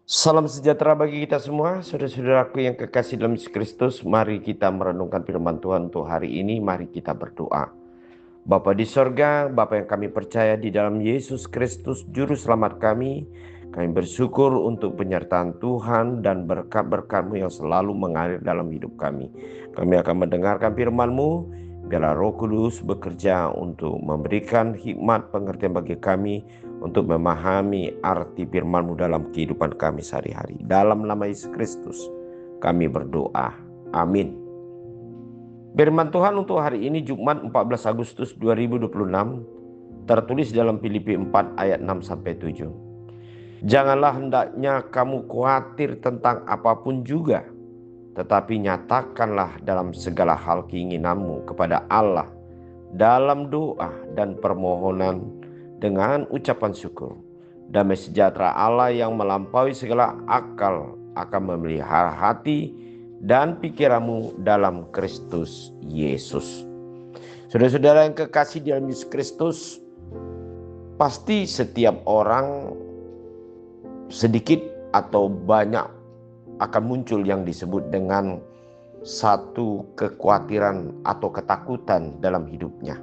Salam sejahtera bagi kita semua, saudara-saudaraku yang kekasih dalam Yesus Kristus. Mari kita merenungkan firman Tuhan untuk hari ini. Mari kita berdoa. Bapa di sorga, Bapa yang kami percaya di dalam Yesus Kristus, Juru Selamat kami bersyukur untuk penyertaan Tuhan dan berkat-berkat-Mu yang selalu mengalir dalam hidup kami. Kami akan mendengarkan firman-Mu, biarlah Roh Kudus bekerja untuk memberikan hikmat pengertian bagi kami, untuk memahami arti firman-Mu dalam kehidupan kami sehari-hari. Dalam nama Yesus Kristus kami berdoa. Amin. Firman Tuhan untuk hari ini Jumat 14 Agustus 2026 tertulis dalam Filipi 4 ayat 6-7. Janganlah hendaknya kamu khawatir tentang apapun juga, tetapi nyatakanlah dalam segala hal keinginanmu kepada Allah dalam doa dan permohonan dengan ucapan syukur. Damai sejahtera Allah yang melampaui segala akal akan memelihara hati dan pikiranmu dalam Kristus Yesus. Saudara-saudara yang kekasih di dalam Yesus Kristus, pasti setiap orang sedikit atau banyak akan muncul yang disebut dengan satu kekhawatiran atau ketakutan dalam hidupnya.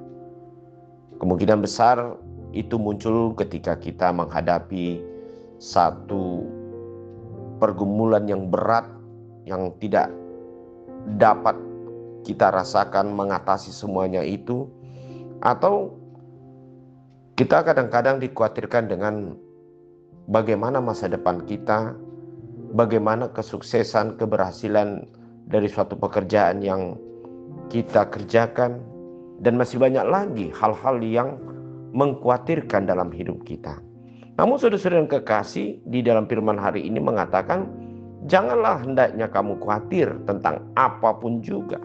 Kemungkinan besar itu muncul ketika kita menghadapi satu pergumulan yang berat yang tidak dapat kita rasakan mengatasi semuanya itu, atau kita kadang-kadang dikhawatirkan dengan bagaimana masa depan kita, bagaimana kesuksesan, keberhasilan dari suatu pekerjaan yang kita kerjakan, dan masih banyak lagi hal-hal yang mengkhawatirkan dalam hidup kita. Namun saudara-saudara yang kekasih, di dalam firman hari ini mengatakan, janganlah hendaknya kamu khawatir tentang apapun juga,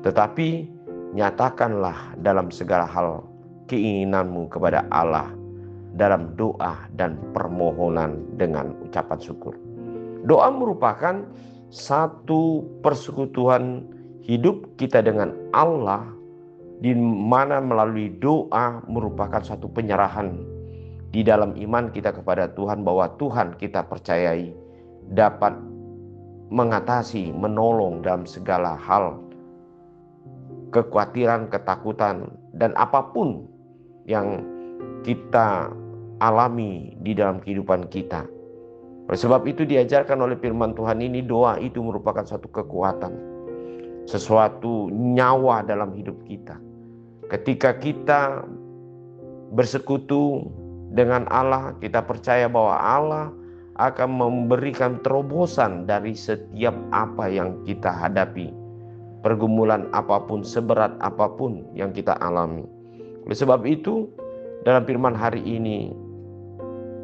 tetapi nyatakanlah dalam segala hal keinginanmu kepada Allah dalam doa dan permohonan dengan ucapan syukur. Doa merupakan satu persekutuan hidup kita dengan Allah, di mana melalui doa merupakan satu penyerahan di dalam iman kita kepada Tuhan, bahwa Tuhan kita percayai dapat mengatasi, menolong dalam segala hal, kekhawatiran, ketakutan, dan apapun yang kita alami di dalam kehidupan kita. Oleh sebab itu diajarkan oleh firman Tuhan ini, doa itu merupakan suatu kekuatan, sesuatu nyawa dalam hidup kita. Ketika kita bersekutu dengan Allah, kita percaya bahwa Allah akan memberikan terobosan dari setiap apa yang kita hadapi, pergumulan apapun, seberat apapun yang kita alami. Oleh sebab itu, dalam firman hari ini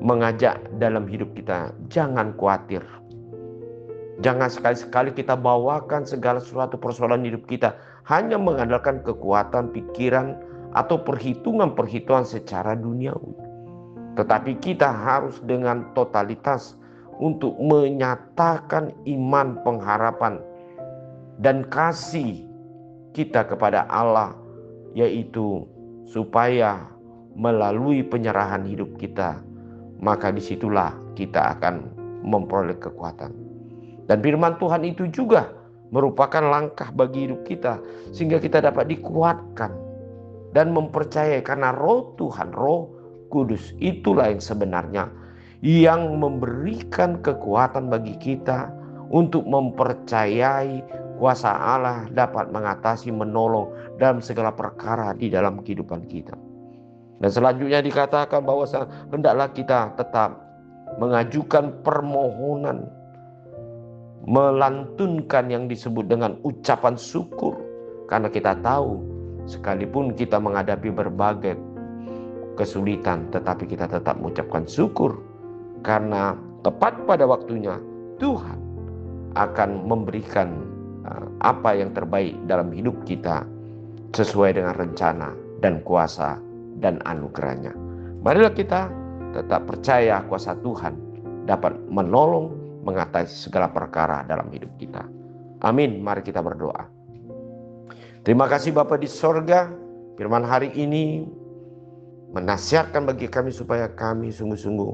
mengajak dalam hidup kita, jangan khawatir. Jangan sekali-sekali kita bawakan segala sesuatu persoalan hidup kita hanya mengandalkan kekuatan pikiran atau perhitungan-perhitungan secara duniawi. Tetapi kita harus dengan totalitas untuk menyatakan iman, pengharapan, dan kasih kita kepada Allah, yaitu supaya melalui penyerahan hidup kita, maka disitulah kita akan memperoleh kekuatan. Dan firman Tuhan itu juga merupakan langkah bagi hidup kita, sehingga kita dapat dikuatkan dan mempercayai, karena Roh Tuhan, Roh Kudus, itulah yang sebenarnya yang memberikan kekuatan bagi kita untuk mempercayai kuasa Allah dapat mengatasi, menolong dalam segala perkara di dalam kehidupan kita. Dan selanjutnya dikatakan bahwa hendaklah kita tetap mengajukan permohonan, melantunkan yang disebut dengan ucapan syukur, karena kita tahu sekalipun kita menghadapi berbagai kesulitan, tetapi kita tetap mengucapkan syukur, karena tepat pada waktunya Tuhan akan memberikan apa yang terbaik dalam hidup kita sesuai dengan rencana dan kuasa dan anugerahnya. Marilah kita tetap percaya kuasa Tuhan dapat menolong, mengatasi segala perkara dalam hidup kita. Amin. Mari kita berdoa. Terima kasih Bapa di sorga, firman hari ini menasihatkan bagi kami supaya kami sungguh-sungguh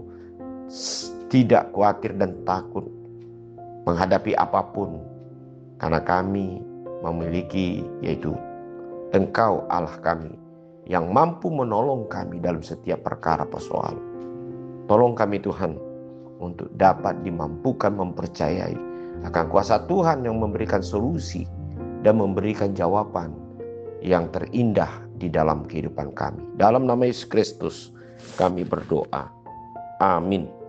tidak khawatir dan takut menghadapi apapun, karena kami memiliki, yaitu Engkau Allah kami, yang mampu menolong kami dalam setiap perkara persoalan. Tolong kami Tuhan, untuk dapat dimampukan mempercayai akan kuasa Tuhan yang memberikan solusi dan memberikan jawaban yang terindah di dalam kehidupan kami. Dalam nama Yesus Kristus kami berdoa. Amin.